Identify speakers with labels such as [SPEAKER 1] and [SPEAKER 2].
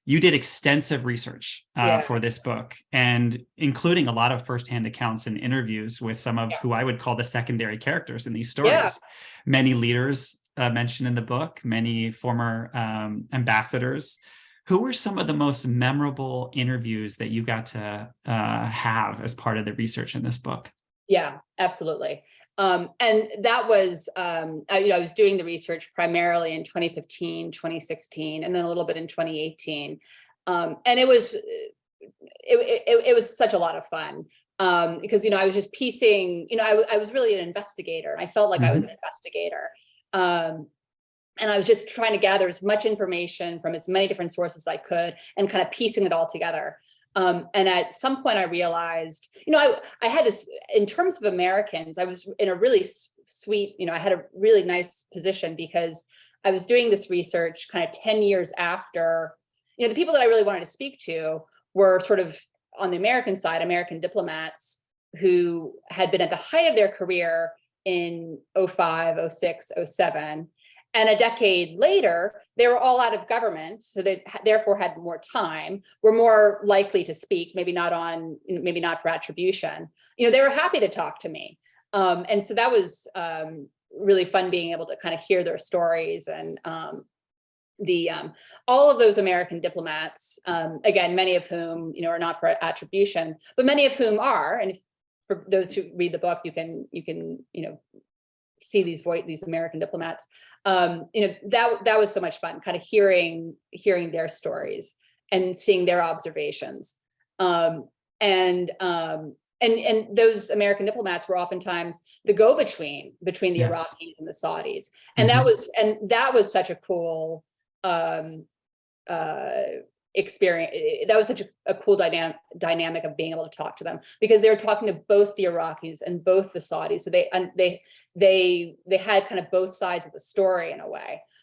[SPEAKER 1] you did extensive research for this book, and including a lot of firsthand accounts and interviews with some of who I would call the secondary characters in these stories. Many leaders mentioned in the book, many former ambassadors. Who were some of the most memorable interviews that you got to have as part of the research in this book?
[SPEAKER 2] Yeah, absolutely. And that was, I was doing the research primarily in 2015, 2016, and then a little bit in 2018. And it was such a lot of fun because, I was just piecing, I was really an investigator, and I felt like I was an investigator. And I was just trying to gather as much information from as many different sources as I could and kind of piecing it all together. And at some point I realized, I had this, in terms of Americans, I was in a really sweet, I had a really nice position because I was doing this research kind of 10 years after, the people that I really wanted to speak to were sort of on the American side, American diplomats who had been at the height of their career in 05, 06, 07. And a decade later, they were all out of government, so they therefore had more time, were more likely to speak, maybe not for attribution. They were happy to talk to me. And so that was really fun, being able to kind of hear their stories. And all of those American diplomats, again, many of whom, are not for attribution, but many of whom are. And for those who read the book, you can see these American diplomats. That was so much fun, kind of hearing their stories and seeing their observations. And those American diplomats were oftentimes the go-between between the Iraqis and the Saudis. And that was such a cool experience. That was such a cool dynamic of being able to talk to them, because they were talking to both the Iraqis and both the Saudis. So they had kind of both sides of the story in a way.